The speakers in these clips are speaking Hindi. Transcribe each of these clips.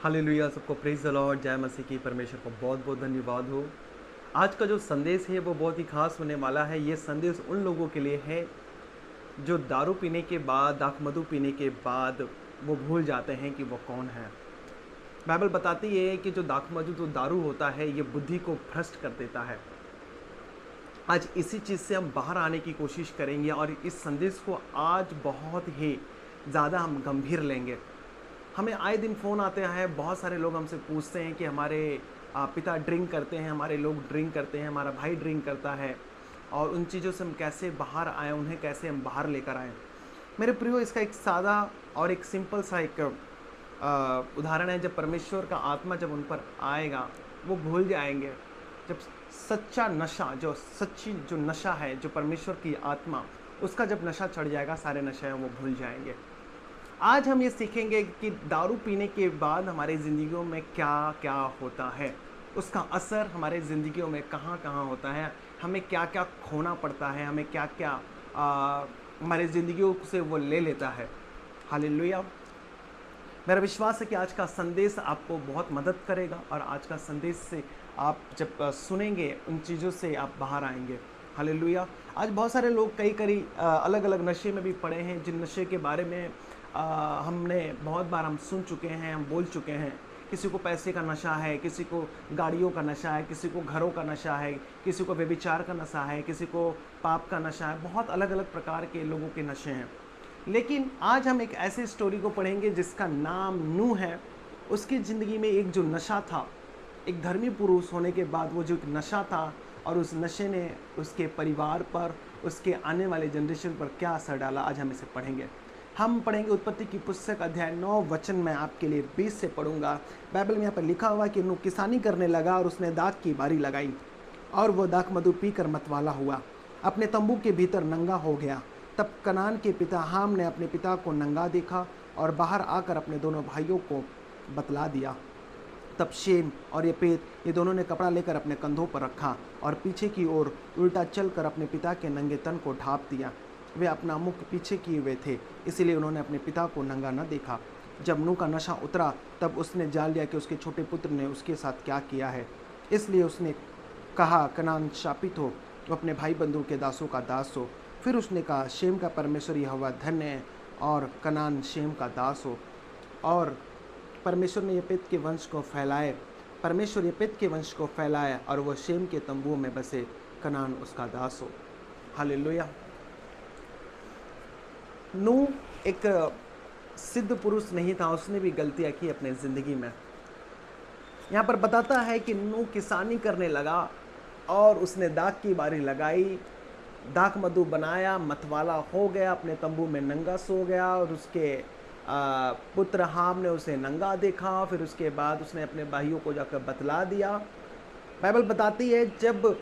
हालेलुया, सबको प्रेज़ द लॉर्ड, जय मसीह की। परमेश्वर को बहुत-बहुत धन्यवाद हो। आज का जो संदेश है वो बहुत ही ख़ास होने वाला है। ये संदेश उन लोगों के लिए है जो दारू पीने के बाद, दाखमधु पीने के बाद वो भूल जाते हैं कि वो कौन है। बाइबल बताती है कि जो दाखमधु जो दारू होता है ये बुद्धि को भ्रष्ट कर देता है। आज इसी चीज़ से हम बाहर आने की कोशिश करेंगे और इस संदेश को आज बहुत ही ज़्यादा हम गंभीर लेंगे। हमें आए दिन फ़ोन आते हैं, बहुत सारे लोग हमसे पूछते हैं कि हमारे पिता ड्रिंक करते हैं, हमारे लोग ड्रिंक करते हैं, हमारा भाई ड्रिंक करता है और उन चीज़ों से हम कैसे बाहर आएँ, उन्हें कैसे हम बाहर लेकर आएँ। मेरे प्रियो, इसका एक सादा और एक सिंपल सा एक उदाहरण है। जब परमेश्वर का आत्मा जब उन पर आएगा, वो भूल जाएँगे। जब सच्चा नशा, जो सच्ची जो नशा है, जो परमेश्वर की आत्मा, उसका जब नशा चढ़ जाएगा, सारे नशे हैं वो भूल जाएँगे। आज हम ये सीखेंगे कि दारू पीने के बाद हमारी ज़िंदगियों में क्या-क्या होता है, उसका असर हमारे ज़िंदगियों में कहाँ-कहाँ होता है, हमें क्या-क्या खोना पड़ता है, हमें क्या-क्या हमारी ज़िंदगियों से वो ले लेता है। हालेलुया! मेरा विश्वास है कि आज का संदेश आपको बहुत मदद करेगा और आज का संदेश से आप जब सुनेंगे, उन चीज़ों से आप बाहर आएँगे। हालेलुया! आज बहुत सारे लोग कई अलग-अलग नशे में भी पड़े हैं, जिन नशे के बारे में हमने बहुत बार हम सुन चुके हैं, हम बोल चुके हैं। किसी को पैसे का नशा है, किसी को गाड़ियों का नशा है, किसी को घरों का नशा है, किसी को व्यभिचार का नशा है, किसी को पाप का नशा है। बहुत अलग-अलग प्रकार के लोगों के नशे हैं। लेकिन आज हम एक ऐसी स्टोरी को पढ़ेंगे जिसका नाम नूह है। उसकी ज़िंदगी में एक जो नशा था, एक धर्मी पुरुष होने के बाद वो जो एक नशा था और उस नशे ने उसके परिवार पर, उसके आने वाले जनरेशन पर क्या असर डाला, आज हम इसे पढ़ेंगे। हम पढ़ेंगे उत्पत्ति की पुस्तक अध्याय 9 वचन मैं आपके लिए 20 से पढ़ूंगा। बाइबल में यहाँ पर लिखा हुआ है कि नूह किसानी करने लगा और उसने दाख की बारी लगाई और वो दाखमधु पीकर मतवाला हुआ, अपने तंबू के भीतर नंगा हो गया। तब कनान के पिता हाम ने अपने पिता को नंगा देखा और बाहर आकर अपने दोनों भाइयों को बतला दिया। तब शेम और येपेत ये दोनों ने कपड़ा लेकर अपने कंधों पर रखा और पीछे की ओर उल्टा चलकर अपने पिता के नंगे तन को ढाँप दिया। वे अपना मुख पीछे किए हुए थे, इसलिए उन्होंने अपने पिता को नंगा न देखा। जब नूह का नशा उतरा तब उसने जान लिया कि उसके छोटे पुत्र ने उसके साथ क्या किया है। इसलिए उसने कहा, कनान शापित हो, वो अपने भाई बंधु के दासों का दास हो। फिर उसने कहा, शेम का परमेश्वर यहोवा धन्य है और कनान शेम का दास हो। और परमेश्वर ने येपेत के वंश को फैलाए, परमेश्वर येपेत के वंश को फैलाया और वह शेम के तंबुओं में बसे, कनान उसका दास हो। हालेलुया! नूह एक सिद्ध पुरुष नहीं था, उसने भी गलतियां की अपने ज़िंदगी में। यहाँ पर बताता है कि नूह किसानी करने लगा और उसने दाख की बारी लगाई, दाखमधु बनाया, मतवाला हो गया, अपने तंबू में नंगा सो गया और उसके पुत्र हाम ने उसे नंगा देखा। फिर उसके बाद उसने अपने भाइयों को जाकर बतला दिया। बाइबल बताती है जब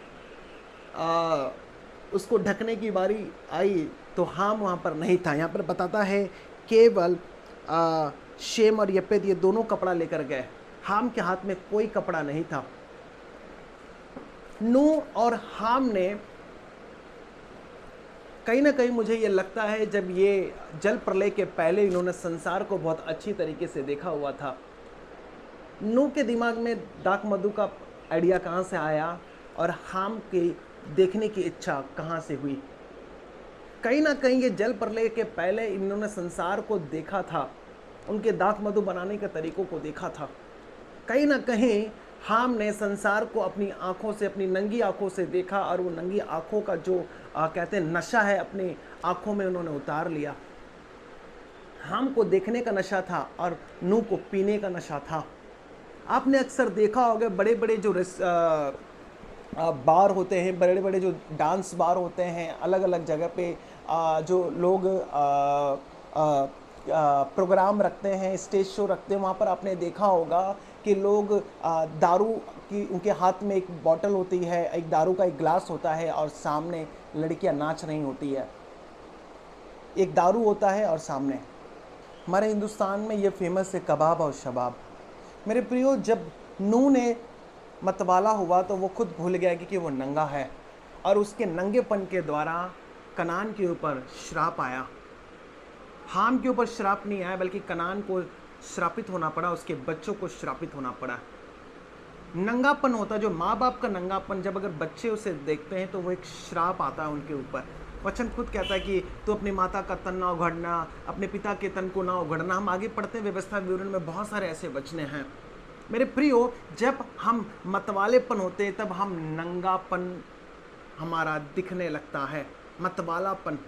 उसको ढकने की बारी आई तो हाम वहाँ पर नहीं था। यहाँ पर बताता है केवल शेम और येपेत ये दोनों कपड़ा लेकर गए, हाम के हाथ में कोई कपड़ा नहीं था। नूह और हाम ने कहीं ना कहीं, मुझे ये लगता है, जब ये जल प्रलय के पहले इन्होंने संसार को बहुत अच्छी तरीके से देखा हुआ था। नूह के दिमाग में दाखमधु का आइडिया कहाँ से आया और हाम की देखने की इच्छा कहाँ से हुई। कहीं ना कहीं ये जल प्रलय के पहले इन्होंने संसार को देखा था, उनके दाखमधु बनाने के तरीकों को देखा था। कहीं ना कहीं हाम ने संसार को अपनी आंखों से, अपनी नंगी आंखों से देखा और वो नंगी आंखों का जो कहते हैं नशा है, अपनी आंखों में उन्होंने उतार लिया। हाम को देखने का नशा था और नूह को पीने का नशा था। आपने अक्सर देखा होगा बड़े बड़े जो बार होते हैं, बड़े बड़े जो डांस बार होते हैं, अलग अलग जगह पे जो लोग प्रोग्राम रखते हैं, स्टेज शो रखते हैं, वहाँ पर आपने देखा होगा कि लोग दारू की, उनके हाथ में एक बॉटल होती है, एक दारू का एक ग्लास होता है और सामने लड़कियाँ नाच रही होती है। एक दारू होता है और सामने, हमारे हिंदुस्तान में ये फेमस है कबाब और शबाब। मेरे प्रियो, जब नूह ने मतवाला हुआ तो वो खुद भूल गया कि वो नंगा है और उसके नंगेपन के द्वारा कनान के ऊपर श्राप आया। हाम के ऊपर श्राप नहीं आया, बल्कि कनान को श्रापित होना पड़ा, उसके बच्चों को श्रापित होना पड़ा। नंगापन होता है, जो माँ बाप का नंगापन, जब अगर बच्चे उसे देखते हैं तो वो एक श्राप आता है उनके ऊपर। वचन खुद कहता है कि तू अपनी माता का तन ना उघड़ना, अपने पिता के तन को ना उघड़ना। हम आगे पढ़ते हैं व्यवस्था विवरण में, बहुत सारे ऐसे वचने हैं। मेरे प्रियो, जब हम मतवालेपन होते हैं तब हम नंगापन हमारा दिखने लगता है, मतवालापन।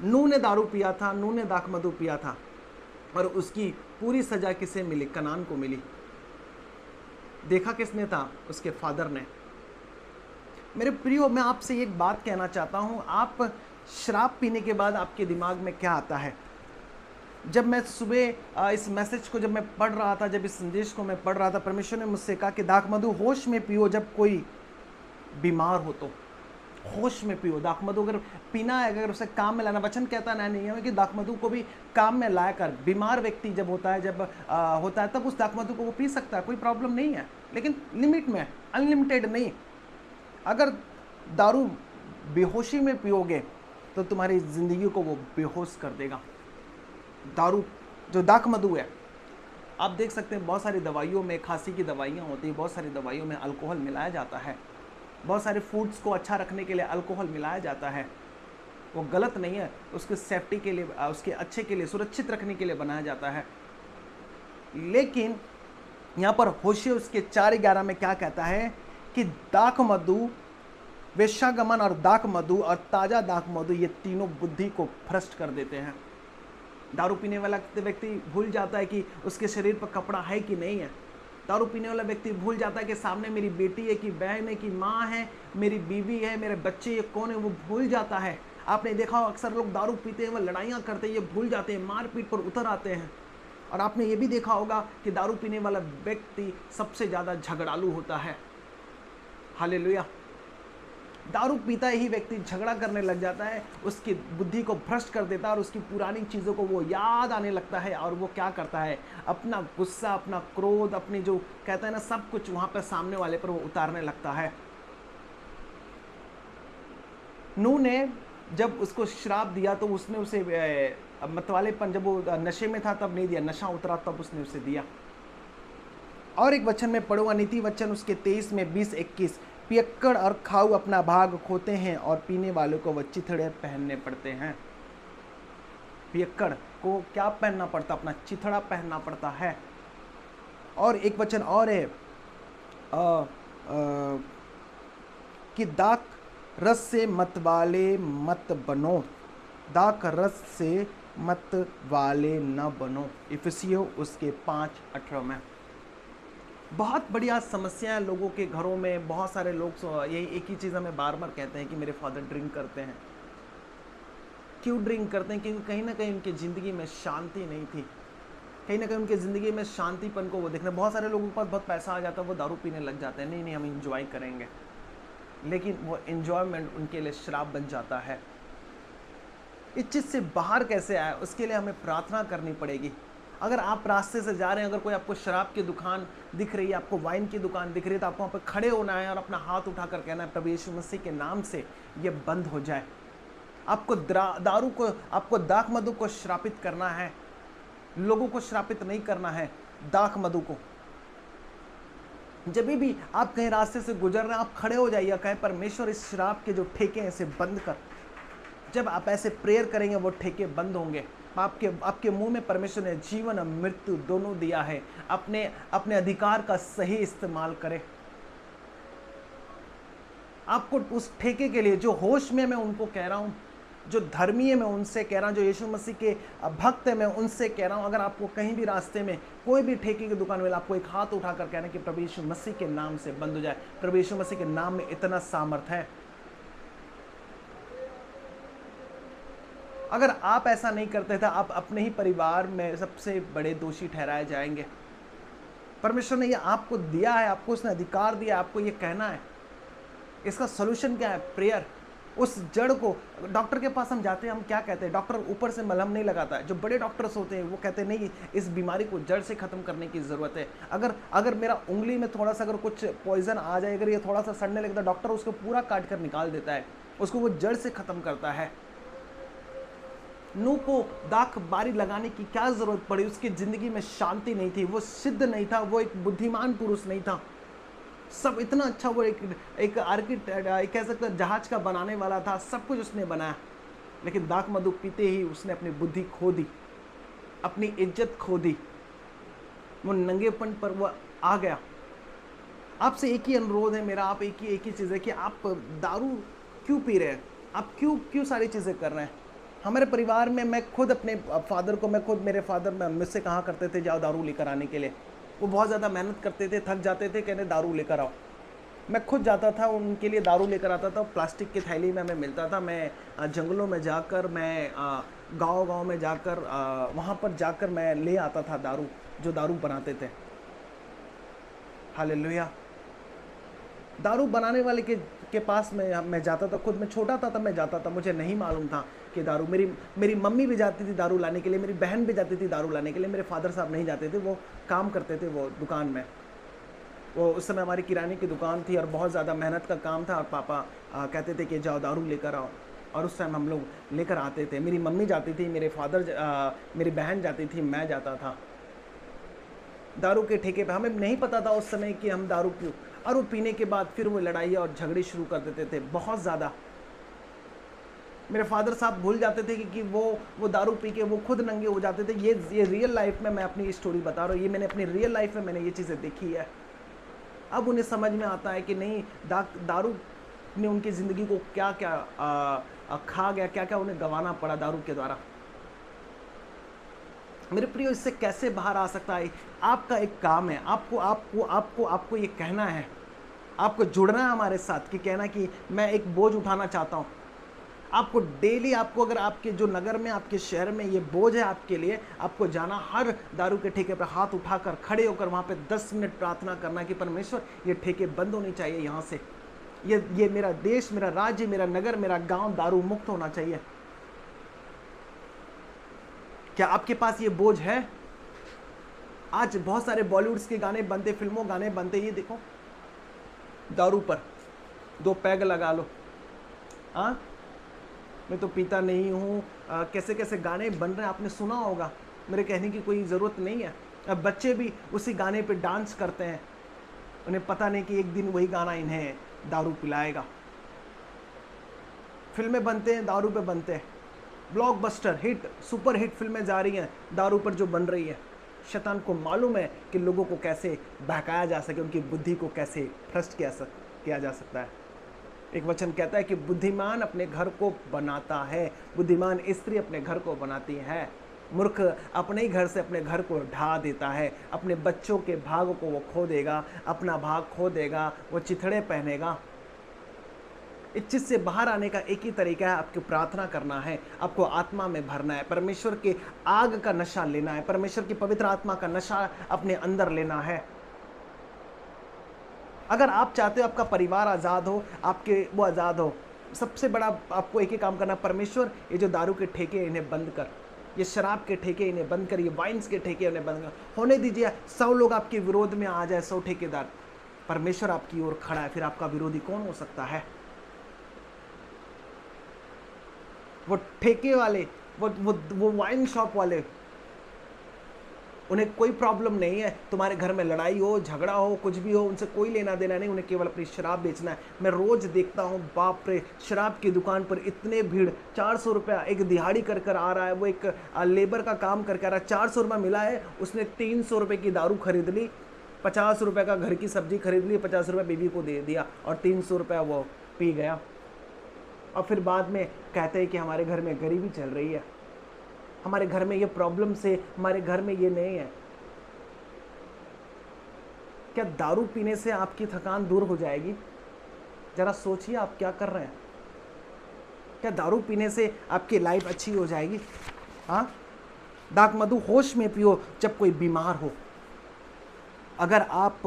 नूह ने दारू पिया था, नूह ने दाखमधु पिया था, और उसकी पूरी सजा किसे मिली? कनान को मिली। देखा किसने था? उसके फादर ने। मेरे प्रियो, मैं आपसे एक बात कहना चाहता हूँ, आप शराब पीने के बाद आपके दिमाग में क्या आता है? जब मैं सुबह इस मैसेज को जब मैं पढ़ रहा था, जब इस संदेश को मैं पढ़ रहा था, परमेश्वर ने मुझसे कहा कि दाखमधु होश में पियो, जब कोई बीमार हो तो होश में पियो। दाखमधु अगर पीना है, अगर उसे काम में लाना, वचन कहता है नहीं है कि दाखमधु को भी काम में लाया कर। बीमार व्यक्ति जब होता है, जब होता है, तब उस दाखमधु को वो पी सकता है, कोई प्रॉब्लम नहीं है, लेकिन लिमिट में, अनलिमिटेड नहीं। अगर दारू बेहोशी में पियोगे तो तुम्हारी ज़िंदगी को वो बेहोश कर देगा। दारू जो दाखमधु है, आप देख सकते हैं बहुत सारी दवाइयों में, खांसी की दवाइयाँ होती हैं, बहुत सारी दवाइयों में अल्कोहल मिलाया जाता है। बहुत सारे फूड्स को अच्छा रखने के लिए अल्कोहल मिलाया जाता है। वो गलत नहीं है, उसके सेफ्टी के लिए, उसके अच्छे के लिए, सुरक्षित रखने के लिए बनाया जाता है। लेकिन यहाँ पर होशे उसके 4:11 में क्या कहता है कि दाखमधु, वेश्यागमन और दाखमधु और ताज़ा दाखमधु, ये तीनों बुद्धि को भ्रष्ट कर देते हैं। दारू पीने वाला व्यक्ति भूल जाता है कि उसके शरीर पर कपड़ा है कि नहीं है। दारू पीने वाला व्यक्ति भूल जाता है कि सामने मेरी बेटी है, कि बहन है, कि माँ है, मेरी बीवी है, मेरे बच्चे, ये कौन है, वो भूल जाता है। आपने देखा हो अक्सर लोग दारू पीते हैं, वो लड़ाइयाँ करते हैं, ये भूल जाते हैं, मारपीट पर उतर आते हैं। और आपने ये भी देखा होगा कि दारू पीने वाला व्यक्ति सबसे ज़्यादा झगड़ालू होता है। हालेलुया। दारू पीता ही व्यक्ति झगड़ा करने लग जाता है, उसकी बुद्धि को भ्रष्ट कर देता है और उसकी पुरानी चीज़ों को वो याद आने लगता है, और वो क्या करता है, अपना गुस्सा, अपना क्रोध, अपनी जो कहता है ना, सब कुछ वहाँ पर सामने वाले पर वो उतारने लगता है। नूह ने जब उसको श्राप दिया तो उसने उसे मतवालेपन, जब वो नशे में था तब नहीं दिया, नशा उतरा तब उसने उसे दिया। और एक वचन में पढ़ूंगा, नीति वचन उसके 23 में 20-21, पियक्कड़ और खाऊ अपना भाग खोते हैं और पीने वालों को वह चिथड़े पहनने पड़ते हैं। पियक्कड़ को क्या पहनना पड़ता? अपना चिथड़ा पहनना पड़ता है। और एक वचन और है कि दाख रस से मतवाले मत बनो, दाख रस से मतवाले न बनो। इफिसियों उसके 5:18 में। बहुत बढ़िया समस्या है लोगों के घरों में। बहुत सारे लोग यही एक ही चीज़ हमें बार बार कहते हैं कि मेरे फादर ड्रिंक करते हैं। क्यों ड्रिंक करते हैं? क्योंकि कहीं ना कहीं उनकी ज़िंदगी में शांति नहीं थी, कहीं ना कहीं उनकी ज़िंदगी में शांतिपन को वो देखना। बहुत सारे लोगों के पास बहुत पैसा आ जाता है, वो दारू पीने लग जाते हैं, नहीं हम इंजॉय करेंगे, लेकिन वो इंजॉयमेंट उनके लिए शराब बन जाता है। इस चीज़ से बाहर कैसे आए, उसके लिए हमें प्रार्थना करनी पड़ेगी। अगर आप रास्ते से जा रहे हैं, अगर कोई आपको शराब की दुकान दिख रही है, आपको वाइन की दुकान दिख रही है, तो आपको वहाँ पर खड़े होना है और अपना हाथ उठाकर कहना है, प्रभु यीशु मसीह के नाम से ये बंद हो जाए। आपको दारू को, आपको दाखमधु को श्रापित करना है, लोगों को श्रापित नहीं करना है, दाखमधु को। जब भी आप कहीं रास्ते से गुजर रहे हैं, आप खड़े हो जाइए, कहें परमेश्वर इस शराब के जो ठेके हैं इसे बंद कर। जब आप ऐसे प्रेयर करेंगे वो ठेके बंद होंगे। आपके मुंह में परमेश्वर ने जीवन और मृत्यु दोनों दिया है, अपने अधिकार का सही इस्तेमाल करें। आपको उस ठेके के लिए, जो होश में मैं उनको कह रहा हूँ, जो धर्मी है मैं उनसे कह रहा हूँ, जो यीशु मसीह के भक्त है मैं उनसे कह रहा हूँ, अगर आपको कहीं भी रास्ते में कोई भी ठेके की दुकान मिले, आपको एक हाथ उठाकर कहना कि प्रभु यीशु मसीह के नाम से बंद हो जाए। प्रभु यीशु मसीह के नाम में इतना सामर्थ है। अगर आप ऐसा नहीं करते थे, आप अपने ही परिवार में सबसे बड़े दोषी ठहराए जाएंगे। परमेश्वर ने ये आपको दिया है, आपको उसने अधिकार दिया, आपको ये कहना है। इसका सॉल्यूशन क्या है? प्रेयर। उस जड़ को, डॉक्टर के पास हम जाते हैं, हम क्या कहते हैं? डॉक्टर ऊपर से मलहम नहीं लगाता है। जो बड़े डॉक्टर्स होते हैं वो कहते हैं नहीं, इस बीमारी को जड़ से ख़त्म करने की ज़रूरत है। अगर मेरा उंगली में थोड़ा सा अगर कुछ पॉइजन आ जाए, अगर ये थोड़ा सा सड़ने लगता है, डॉक्टर उसको पूरा काट कर निकाल देता है, उसको वो जड़ से ख़त्म करता है। नूह को दाख बारी लगाने की क्या ज़रूरत पड़ी? उसकी ज़िंदगी में शांति नहीं थी, वो सिद्ध नहीं था, वो एक बुद्धिमान पुरुष नहीं था। सब इतना अच्छा, वो एक आर्किटेक्ट, कह सकते हैं जहाज का बनाने वाला था, सब कुछ उसने बनाया, लेकिन दाख मधु पीते ही उसने अपनी बुद्धि खो दी, अपनी इज्जत खो दी, वो नंगेपन पर वो आ गया। आपसे एक ही अनुरोध है मेरा, आप एक ही चीज़ है कि आप दारू क्यों पी रहे हैं? आप क्यों सारी चीज़ें कर रहे हैं? हमारे परिवार में मैं खुद अपने फादर को, मेरे फादर मुझसे कहा करते थे जाओ दारू लेकर आने के लिए। वो बहुत ज़्यादा मेहनत करते थे, थक जाते थे, कहने दारू लेकर आओ। मैं खुद जाता था, उनके लिए दारू लेकर आता था, प्लास्टिक की थैली में हमें मिलता था। मैं जंगलों में जाकर, मैं गांव में जाकर, वहाँ पर जाकर मैं ले आता था दारू, जो दारू बनाते थे। हालेलुया। दारू बनाने वाले के पास मैं जाता था, खुद मैं छोटा था तब मैं जाता था, मुझे नहीं मालूम था कि दारू, मेरी मम्मी भी जाती थी दारू लाने के लिए, मेरी बहन भी जाती थी दारू लाने के लिए, मेरे फादर साहब नहीं जाते थे, वो काम करते थे वो दुकान में। वो उस समय हमारी किराने की दुकान थी और बहुत ज़्यादा मेहनत का काम था, और पापा कहते थे कि जाओ दारू लेकर आओ, और उस टाइम हम लोग लेकर आते थे। मेरी मम्मी जाती थी, मेरी बहन जाती थी, मैं जाता था दारू के ठेके पे। हमें नहीं पता था उस समय कि हम दारू क्यों, और वो पीने के बाद फिर वो लड़ाई और झगड़े शुरू कर देते थे बहुत ज़्यादा। मेरे फादर साहब भूल जाते थे कि वो दारू पी के वो खुद नंगे हो जाते थे। ये रियल लाइफ में मैं अपनी स्टोरी बता रहा हूँ, ये मैंने अपनी रियल लाइफ में मैंने ये चीज़ें देखी है। अब उन्हें समझ में आता है कि नहीं, दारू ने उनकी ज़िंदगी को क्या क्या खा गया, क्या क्या उन्हें गंवाना पड़ा दारू के द्वारा। मेरे प्रियो, इससे कैसे बाहर आ सकता है? आपका एक काम है, आपको ये कहना है, आपको जुड़ना है हमारे साथ, कि कहना कि मैं एक बोझ उठाना चाहता हूँ। आपको डेली, आपको अगर आपके जो नगर में, आपके शहर में ये बोझ है आपके लिए, आपको जाना, हर दारू के ठेके पर हाथ उठाकर खड़े होकर वहाँ पे 10 मिनट प्रार्थना करना कि परमेश्वर ये ठेके बंद होने चाहिए, यहाँ से ये मेरा देश, मेरा राज्य, मेरा नगर, मेरा गांव दारू मुक्त होना चाहिए। क्या आपके पास ये बोझ है? आज बहुत सारे बॉलीवुड्स के गाने बनते, फिल्मों गाने बनते, ये देखो दारू पर 2 पैग लगा लो, हाँ मैं तो पीता नहीं हूँ, कैसे कैसे गाने बन रहे हैं, आपने सुना होगा, मेरे कहने की कोई ज़रूरत नहीं है। अब बच्चे भी उसी गाने पे डांस करते हैं, उन्हें पता नहीं कि एक दिन वही गाना इन्हें दारू पिलाएगा। फिल्में बनते हैं, दारू पे बनते हैं, ब्लॉकबस्टर हिट, सुपर हिट फिल्में जा रही हैं दारू पर जो बन रही है। शैतान को मालूम है कि लोगों को कैसे बहकाया जा सके, उनकी बुद्धि को कैसे भ्रष्ट किया जा सकता है। एक वचन कहता है कि बुद्धिमान अपने घर को बनाता है, बुद्धिमान स्त्री अपने घर को बनाती है, मूर्ख अपने ही घर से अपने घर को ढा देता है। अपने बच्चों के भाग को वो खो देगा, अपना भाग खो देगा, वो चिथड़े पहनेगा। इस चीज़ से बाहर आने का एक ही तरीका है, आपको प्रार्थना करना है, आपको आत्मा में भरना है, परमेश्वर के आग का नशा लेना है, परमेश्वर की पवित्र आत्मा का नशा अपने अंदर लेना है। अगर आप चाहते हो आपका परिवार आज़ाद हो, आपके वो आज़ाद हो, सबसे बड़ा आपको एक ही काम करना, परमेश्वर ये जो दारू के ठेके इन्हें बंद कर, ये शराब के ठेके इन्हें बंद कर, ये वाइन्स के ठेके इन्हें बंद कर। होने दीजिए 100 लोग आपके विरोध में आ जाए, 100 ठेकेदार, परमेश्वर आपकी ओर खड़ा है, फिर आपका विरोधी कौन हो सकता है? वो ठेके वाले, वो वाइन शॉप वाले, उन्हें कोई प्रॉब्लम नहीं है तुम्हारे घर में लड़ाई हो, झगड़ा हो, कुछ भी हो, उनसे कोई लेना देना नहीं, उन्हें केवल अपनी शराब बेचना है। मैं रोज देखता हूँ, बाप रे, शराब की दुकान पर इतने भीड़, 400 रुपया एक दिहाड़ी कर आ रहा है, वो एक लेबर का काम करके आ रहा है, 400 रुपया मिला है, उसने 300 रुपये की दारू खरीद ली, 50 रुपये का घर की सब्जी खरीद ली, 50 रुपये बीवी को दे दिया और 300 रुपया वो पी गया। और फिर बाद में कहते हैं कि हमारे घर में गरीबी चल रही है, हमारे घर में ये प्रॉब्लम से, हमारे घर में ये नहीं है। क्या दारू पीने से आपकी थकान दूर हो जाएगी? जरा सोचिए आप क्या कर रहे हैं। क्या दारू पीने से आपकी लाइफ अच्छी हो जाएगी? हाँ, दाख मधु होश में पियो जब कोई बीमार हो। अगर आप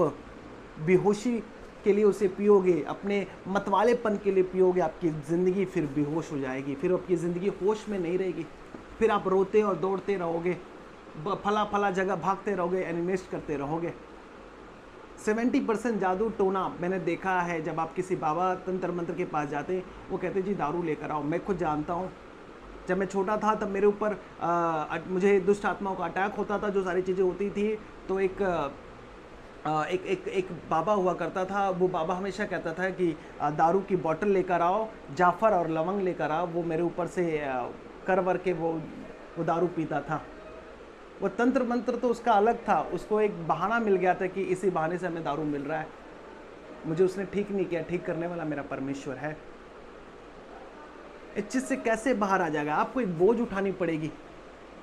बेहोशी के लिए उसे पियोगे, अपने मतवालेपन के लिए पियोगे, आपकी ज़िंदगी फिर बेहोश हो जाएगी, फिर आपकी ज़िंदगी होश में नहीं रहेगी, फिर आप रोते और दौड़ते रहोगे, फला जगह भागते रहोगे, एनिमेस्ट करते रहोगे। 70% जादू टोना मैंने देखा है, जब आप किसी बाबा तंत्र मंत्र के पास जाते हैं, वो कहते जी दारू लेकर आओ। मैं खुद जानता हूँ, जब मैं छोटा था तब मेरे ऊपर मुझे दुष्ट आत्माओं का अटैक होता था, जो सारी चीज़ें होती थी। तो एक बाबा हुआ करता था, वो बाबा हमेशा कहता था कि दारू की बोतल लेकर आओ, जाफर और लवंग लेकर आओ। वो मेरे ऊपर से कर वर के वो दारू पीता था। वो तंत्र मंत्र तो उसका अलग था, उसको एक बहाना मिल गया था कि इसी बहाने से हमें दारू मिल रहा है। मुझे उसने ठीक नहीं किया, ठीक करने वाला मेरा परमेश्वर है। इस चीज़ से कैसे बाहर आ जाएगा? आपको एक बोझ उठानी पड़ेगी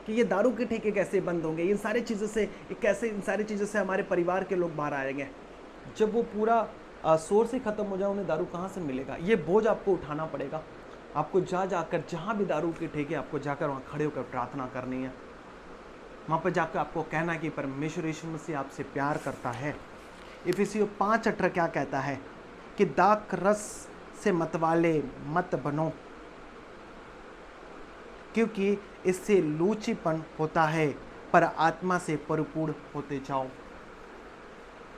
कि ये दारू के ठेके कैसे बंद होंगे, इन सारी चीज़ों से कैसे, इन सारी चीज़ों से हमारे परिवार के लोग बाहर आएंगे। जब वो पूरा सोर्स ही ख़त्म हो जाए, उन्हें दारू कहाँ से मिलेगा? ये बोझ आपको उठाना पड़ेगा। आपको जाकर जहाँ भी दारू के ठेके, आपको जाकर वहाँ खड़े होकर प्रार्थना करनी है। वहाँ पर जाकर आपको कहना है कि परमेश्वर यीशु मसीह आपसे प्यार करता है। इफिसियों 5:18 क्या कहता है कि दाख रस से मतवाले मत बनो, क्योंकि इससे लूचीपन होता है, पर आत्मा से परिपूर्ण होते जाओ।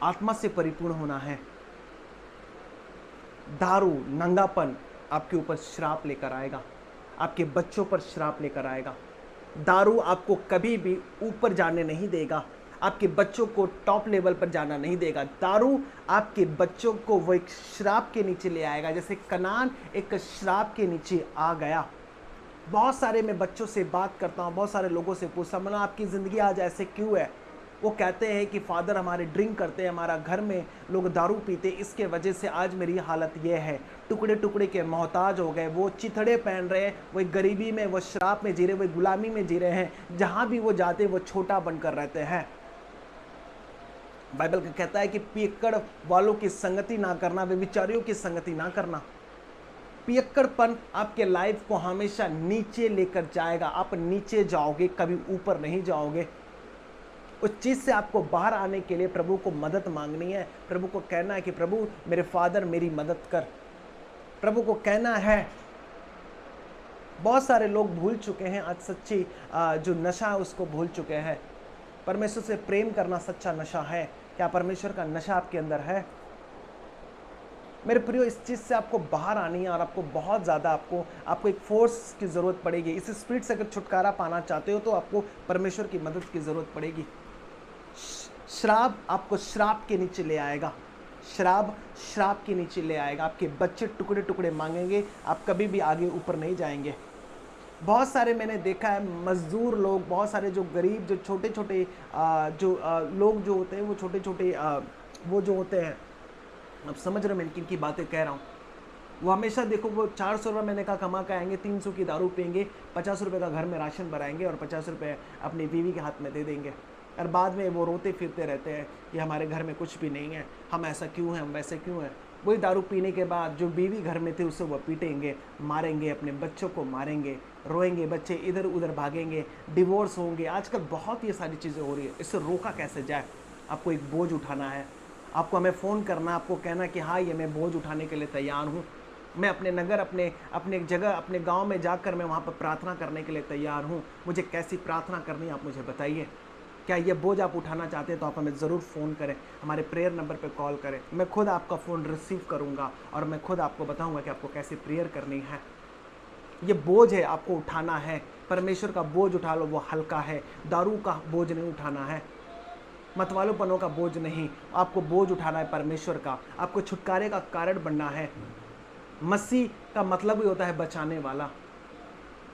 आत्मा से परिपूर्ण होना है। दारू, नंगापन आपके ऊपर श्राप लेकर आएगा, आपके बच्चों पर श्राप लेकर आएगा। दारू आपको कभी भी ऊपर जाने नहीं देगा, आपके बच्चों को टॉप लेवल पर जाना नहीं देगा। दारू आपके बच्चों को वो एक श्राप के नीचे ले आएगा, जैसे कनान एक श्राप के नीचे आ गया। बहुत सारे मैं बच्चों से बात करता हूँ, बहुत सारे लोगों से पूछता हूँ, आपकी ज़िंदगी आज ऐसे क्यों है? वो कहते हैं कि फादर हमारे ड्रिंक करते हैं, हमारा घर में लोग दारू पीते, इसके वजह से आज मेरी हालत ये है। टुकड़े टुकड़े के मोहताज हो गए, वो चिथड़े पहन रहे हैं, वो गरीबी में, वो शराब में जी रहे, वो गुलामी में जी रहे हैं। जहाँ भी वो जाते वो छोटा बनकर रहते हैं। बाइबल कहता है कि पियक्कड़ वालों की संगति ना करना, व्यभिचारियों की संगति ना करना। पियक्कड़पन आपके लाइफ को हमेशा नीचे लेकर जाएगा। आप नीचे जाओगे, कभी ऊपर नहीं जाओगे। उस चीज़ से आपको बाहर आने के लिए प्रभु को मदद मांगनी है। प्रभु को कहना है कि प्रभु मेरे फादर मेरी मदद कर। प्रभु को कहना है। बहुत सारे लोग भूल चुके हैं आज सच्ची जो नशा है उसको भूल चुके हैं। परमेश्वर से प्रेम करना सच्चा नशा है। क्या परमेश्वर का नशा आपके अंदर है? मेरे प्रियो, इस चीज़ से आपको बाहर आनी है और आपको बहुत ज़्यादा आपको एक फोर्स की ज़रूरत पड़ेगी। इस स्पिरिट से अगर छुटकारा पाना चाहते हो तो आपको परमेश्वर की मदद की ज़रूरत पड़ेगी। श्राप आपको श्राप के नीचे ले आएगा। श्राप के नीचे ले आएगा। आपके बच्चे टुकड़े टुकड़े मांगेंगे, आप कभी भी आगे ऊपर नहीं जाएंगे। बहुत सारे मैंने देखा है मजदूर लोग, बहुत सारे जो गरीब, जो छोटे छोटे लोग जो होते हैं, वो छोटे छोटे वो जो होते हैं, अब समझ रहे मैं किन की बातें कह रहा हूँ। वो हमेशा देखो, वो 400 रुपये महीने का कमा के आएंगे, 300 की दारू पियेंगे, 50 रुपये का घर में राशन भराएंगे और 50 रुपये अपनी बीवी के हाथ में दे देंगे। और बाद में वो रोते फिरते रहते हैं कि हमारे घर में कुछ भी नहीं है, हम ऐसा क्यों हैं, हम वैसे क्यों हैं। वही दारू पीने के बाद जो बीवी घर में थे उससे वो पीटेंगे, मारेंगे, अपने बच्चों को मारेंगे, रोएंगे, बच्चे इधर उधर भागेंगे, डिवोर्स होंगे। आजकल बहुत ये सारी चीज़ें हो रही है। इससे रोका कैसे जाए? आपको एक बोझ उठाना है। आपको हमें फ़ोन करना, आपको कहना कि हाँ, ये मैं बोझ उठाने के लिए तैयार हूँ। मैं अपने नगर, अपने जगह, अपने गांव में जाकर मैं वहाँ पर प्रार्थना करने के लिए तैयार हूँ। मुझे कैसी प्रार्थना करनी है आप मुझे बताइए। क्या ये बोझ आप उठाना चाहते हैं तो आप हमें ज़रूर फ़ोन करें, हमारे प्रेयर नंबर पर कॉल करें। मैं खुद आपका फ़ोन रिसीव करूँगा और मैं खुद आपको बताऊँगा कि आपको कैसे प्रेयर करनी है। ये बोझ है, आपको उठाना है। परमेश्वर का बोझ उठा लो, वो हल्का है। दारू का बोझ नहीं उठाना है, मतवालोपनों का बोझ नहीं। आपको बोझ उठाना है परमेश्वर का। आपको छुटकारे का कारण बनना है। मसीह का मतलब ही होता है बचाने वाला।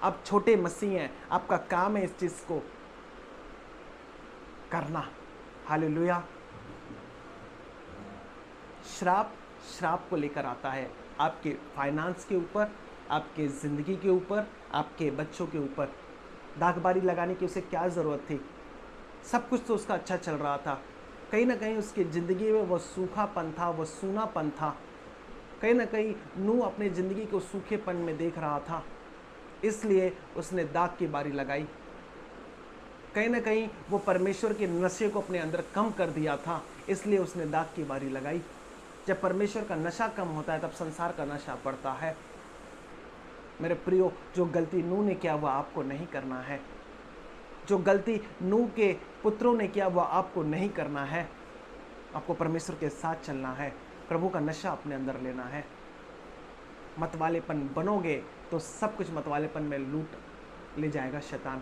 आप छोटे मसीह हैं, आपका काम है इस चीज़ को करना। हालेलुया। श्राप को लेकर आता है आपके फाइनेंस के ऊपर, आपके ज़िंदगी के ऊपर, आपके बच्चों के ऊपर। दागबारी लगाने की उसे क्या ज़रूरत थी? सब कुछ तो उसका अच्छा चल रहा था। कहीं ना कहीं उसकी ज़िंदगी में वो सूखापन था, वो सूनापन था। कहीं ना कहीं नूह अपने ज़िंदगी को सूखेपन में देख रहा था, इसलिए उसने दाग की बारी लगाई। कहीं ना कहीं वो परमेश्वर के नशे को अपने अंदर कम कर दिया था, इसलिए उसने दाग की बारी लगाई। जब परमेश्वर का नशा कम होता है तब संसार का नशा बढ़ता है। मेरे प्रियो, जो गलती नूह ने किया वह आपको नहीं करना है। जो गलती नूह के पुत्रों ने किया वह आपको नहीं करना है। आपको परमेश्वर के साथ चलना है, प्रभु का नशा अपने अंदर लेना है। मतवालेपन बनोगे तो सब कुछ मतवालेपन में ले जाएगा शैतान।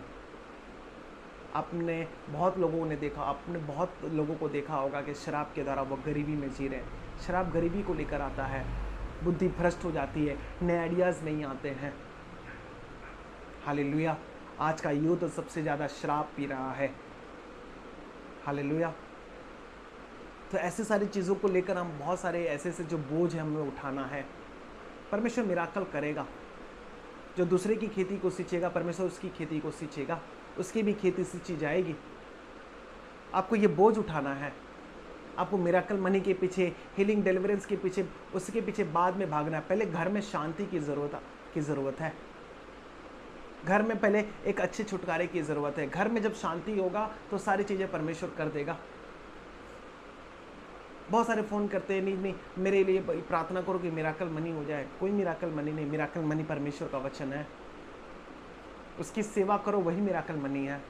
आपने बहुत लोगों ने देखा, आपने बहुत लोगों को देखा होगा कि शराब के द्वारा वो गरीबी में जी रहे हैं। शराब गरीबी को लेकर आता है, बुद्धि भ्रष्ट हो जाती है, नए आइडियाज़ नहीं आते हैं। हालेलुया। आज का यूथ सबसे ज़्यादा शराब पी रहा है। हालेलुया। तो ऐसे सारी चीज़ों को लेकर हम बहुत सारे ऐसे जो बोझ है हमें उठाना है। परमेश्वर मिराकल करेगा। जो दूसरे की खेती को सींचेगा, परमेश्वर उसकी खेती को सींचेगा, उसकी भी खेती सींची जाएगी। आपको ये बोझ उठाना है। आपको मिराकल मनी के पीछे, हीलिंग डिलीवरेंस के पीछे, उसके पीछे बाद में भागना है। पहले घर में शांति की ज़रूरत है। घर में पहले एक अच्छे छुटकारे की ज़रूरत है। घर में जब शांति होगा तो सारी चीज़ें परमेश्वर कर देगा। बहुत सारे फ़ोन करते हैं, नहीं मेरे लिए प्रार्थना करो कि मिराकल मनी हो जाए। कोई मिराकल मनी नहीं। मिराकल मनी परमेश्वर का वचन है। उसकी सेवा करो, वही मिराकल मनी है।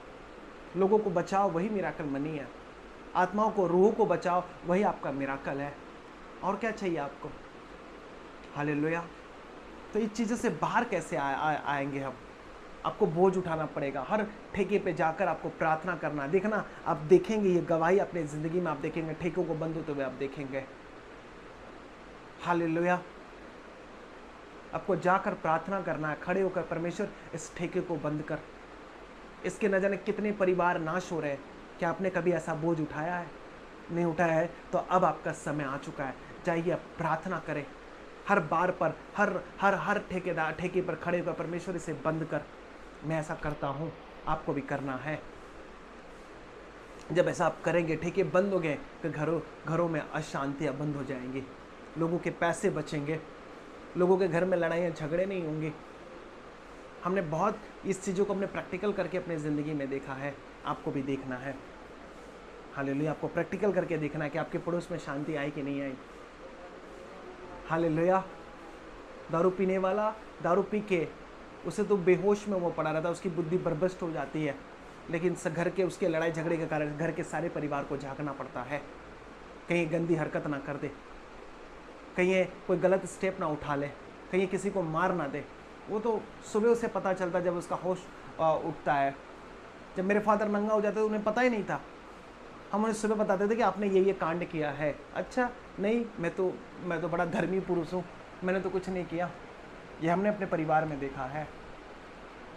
लोगों को बचाओ, वही मिराकल मनी है। आत्माओं को, रूहों को बचाओ, वही आपका मिराकल है। और क्या चाहिए आपको? हालेलुया। तो इस चीज़ों से बाहर कैसे आएंगे हम? आपको बोझ उठाना पड़ेगा। हर ठेके पे जाकर आपको प्रार्थना करना। देखना, आप देखेंगे ये गवाही अपने ज़िंदगी में आप देखेंगे। ठेकों को बंद होते हुए आप देखेंगे। हालेलुया। आपको जाकर प्रार्थना करना है, खड़े होकर, परमेश्वर इस ठेके को बंद कर। इसके न जाने कितने परिवार नाश हो रहे हैं। क्या आपने कभी ऐसा बोझ उठाया है? नहीं उठाया है तो अब आपका समय आ चुका है। जाइए, आप प्रार्थना करें। हर बार पर, हर ठेके पर खड़े होकर, परमेश्वर इसे बंद कर। मैं ऐसा करता हूँ, आपको भी करना है। जब ऐसा आप करेंगे, ठेके बंद हो गए तो घरों में अशांतियाँ बंद हो जाएंगी। लोगों के पैसे बचेंगे। लोगों के घर में लड़ाइयाँ झगड़े नहीं होंगे। हमने बहुत इस चीज़ों को अपने प्रैक्टिकल करके अपने ज़िंदगी में देखा है। आपको भी देखना है। हालेलुया। आपको प्रैक्टिकल करके देखना है कि आपके पड़ोस में शांति आई कि नहीं आई। हालेलुया। दारू पीने वाला दारू पी के उसे तो बेहोश में वो पड़ा रहता है, उसकी बुद्धि बर्बस्ट हो जाती है। लेकिन घर के उसके लड़ाई झगड़े के कारण घर के सारे परिवार को झांकना पड़ता है। कहीं गंदी हरकत ना कर दे, कहीं कोई गलत स्टेप ना उठा ले, कहीं किसी को मार ना दे। वो तो सुबह उसे पता चलता जब उसका होश उठता है। जब मेरे फादर नंगा हो जाते तो उन्हें पता ही नहीं था। हम उन्हें सुबह बताते थे कि आपने ये कांड किया है। अच्छा, नहीं, मैं तो बड़ा धर्मी पुरुष हूँ, मैंने तो कुछ नहीं किया। ये हमने अपने परिवार में देखा है।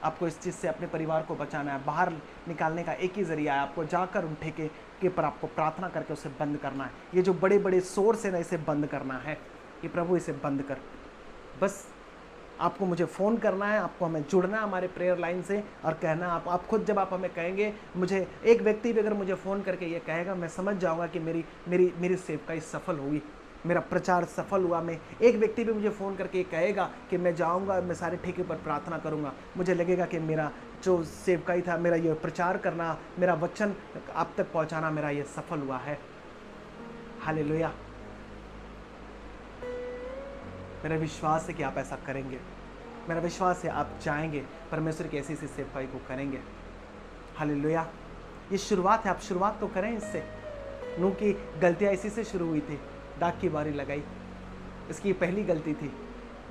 आपको इस चीज़ से अपने परिवार को बचाना है। बाहर निकालने का एक ही ज़रिया है, आपको जाकर उन ठेके के पर आपको प्रार्थना करके उसे बंद करना है। ये जो बड़े बड़े सोर्स है ना, इसे बंद करना है कि प्रभु इसे बंद कर। बस आपको मुझे फ़ोन करना है, आपको हमें जुड़ना है हमारे प्रेयर लाइन से और कहना। आप खुद जब आप हमें कहेंगे, मुझे एक व्यक्ति भी अगर मुझे फ़ोन करके ये कहेगा, मैं समझ जाऊँगा कि मेरी सेवकाई सफल हुई, मेरा प्रचार सफल हुआ। मैं एक व्यक्ति भी मुझे फ़ोन करके ये कहेगा कि मैं जाऊँगा, मैं सारे ठेके पर प्रार्थना करूँगा, मुझे लगेगा कि मेरा जो सेवकाई था, मेरा ये प्रचार करना, मेरा वचन आप तक पहुँचाना, मेरा ये सफल हुआ है। हालेलुया। मेरा विश्वास है कि आप ऐसा करेंगे। मेरा विश्वास है आप जाएंगे, परमेश्वर की ऐसी सेवकाई को करेंगे। हालेलुया। ये शुरुआत है, आप शुरुआत तो करें इससे। नूह की गलतियाँ इसी से शुरू हुई थी। दाग की बारी लगाई, इसकी पहली गलती थी,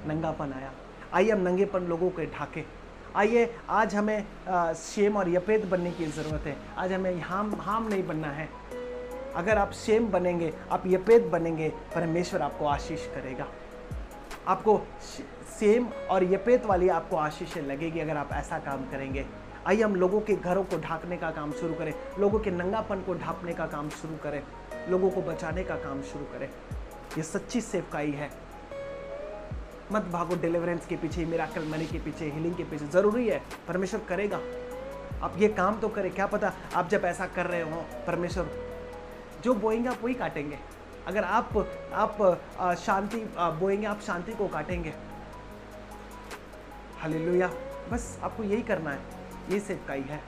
नंगापन आया। आइए हम नंगेपन लोगों के ढाके। आइए आज हमें शेम और यपेत बनने की ज़रूरत है। आज हमें हाम नहीं बनना है। अगर आप शेम बनेंगे, आप यपेत बनेंगे, परमेश्वर आपको आशीष करेगा। आपको सेम और यपेत वाली आपको आशीषें लगेगी अगर आप ऐसा काम करेंगे। आइए हम लोगों के घरों को ढाकने का काम शुरू करें, लोगों के नंगापन को ढांपने का काम शुरू करें, लोगों को बचाने का काम शुरू करें। ये सच्ची सेवकाई है। मत भागो डिलीवरेंस के पीछे, मिराकल मनी के पीछे, हीलिंग के पीछे। ज़रूरी है, परमेश्वर करेगा। आप ये काम तो करें। क्या पता आप जब ऐसा कर रहे हो, परमेश्वर जो बोएंगे आप वही काटेंगे। अगर आप शांति बोएंगे, आप शांति को काटेंगे। हालेलुया। बस आपको यही करना है, ये सेवकाई है।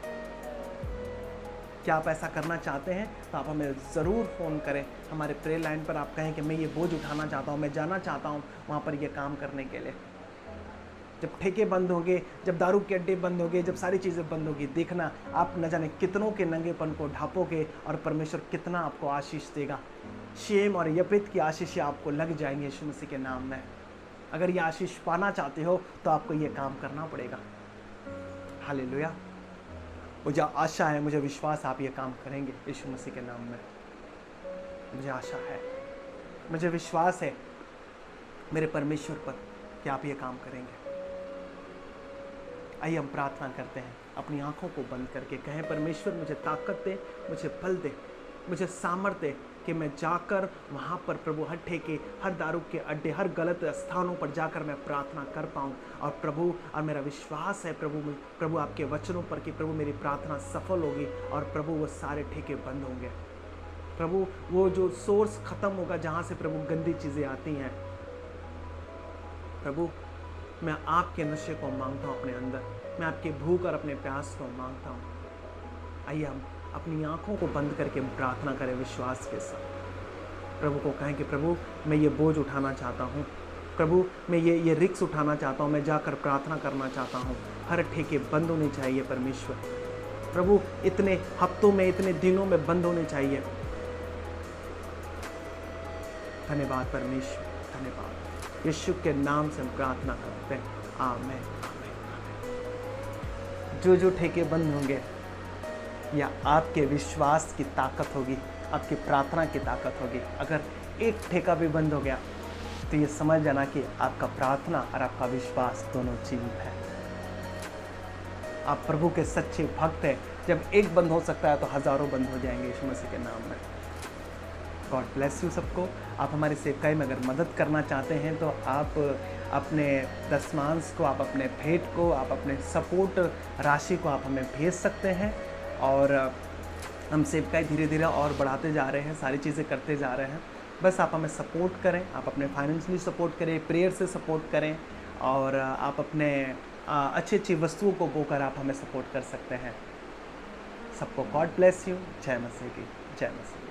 क्या आप ऐसा करना चाहते हैं तो आप हमें ज़रूर फ़ोन करें। हमारे प्रेयर लाइन पर आप कहें कि मैं ये बोझ उठाना चाहता हूँ, मैं जाना चाहता हूँ वहाँ पर ये काम करने के लिए। जब ठेके बंद होंगे, जब दारू के अड्डे बंद होंगे, जब सारी चीज़ें बंद होगी, देखना आप न जाने कितनों के नंगेपन को ढापोगे और परमेश्वर कितना आपको आशीष देगा। शेम और यपेत की आशीष आपको लग जाएंगे यीशु मसीह के नाम में। अगर ये आशीष पाना चाहते हो तो आपको ये काम करना पड़ेगा। हालेलुया। मुझे आशा है, मुझे विश्वास आप ये काम करेंगे यीशु मसीह के नाम में। मुझे आशा है, मुझे विश्वास है मेरे परमेश्वर पर कि आप ये काम करेंगे। आइए हम प्रार्थना करते हैं, अपनी आंखों को बंद करके कहें, परमेश्वर मुझे ताकत दे, मुझे बल दे, मुझे सामर्थ्य दे कि मैं जाकर वहाँ पर प्रभु हर ठेके, हर दारू के अड्डे, हर गलत स्थानों पर जाकर मैं प्रार्थना कर पाऊँ। और प्रभु, और मेरा विश्वास है प्रभु आपके वचनों पर कि प्रभु मेरी प्रार्थना सफल होगी और प्रभु वो सारे ठेके बंद होंगे। प्रभु वो जो सोर्स खत्म होगा जहाँ से प्रभु गंदी चीज़ें आती हैं। प्रभु मैं आपके नशे को मांगता हूँ अपने अंदर, मैं आपकी भूख और अपने प्यास को मांगता हूँ। आइए हम अपनी आंखों को बंद करके प्रार्थना करें विश्वास के साथ। प्रभु को कहें कि प्रभु मैं ये बोझ उठाना चाहता हूँ, प्रभु मैं ये रिक्स उठाना चाहता हूँ, मैं जाकर प्रार्थना करना चाहता हूँ। हर ठेके बंद होने चाहिए परमेश्वर। प्रभु इतने हफ्तों में, इतने दिनों में बंद होने चाहिए। धन्यवाद परमेश्वर, धन्यवाद। यीशु के नाम से हम प्रार्थना करते हैं, आमीन। जो ठेके बंद होंगे या आपके विश्वास की ताकत होगी, आपकी प्रार्थना की ताकत होगी। अगर एक ठेका भी बंद हो गया तो ये समझ जाना कि आपका प्रार्थना और आपका विश्वास दोनों जीवित है। आप प्रभु के सच्चे भक्त हैं। जब एक बंद हो सकता है तो हजारों बंद हो जाएंगे यीशु मसीह के नाम में। गॉड ब्लेस यू सबको। आप हमारी सेवकाई में अगर मदद करना चाहते हैं तो आप अपने दशमांश को, आप अपने भेंट को, आप अपने सपोर्ट राशि को आप हमें भेज सकते हैं। और हम सेवकाई धीरे धीरे और बढ़ाते जा रहे हैं, सारी चीज़ें करते जा रहे हैं। बस आप हमें सपोर्ट करें, आप अपने फाइनेंशियली सपोर्ट करें, प्रेयर से सपोर्ट करें, और आप अपने अच्छी अच्छी वस्तुओं को बोकर आप हमें सपोर्ट कर सकते हैं। सबको गॉड ब्लेस यू। जय मसीह की, जय मसीह।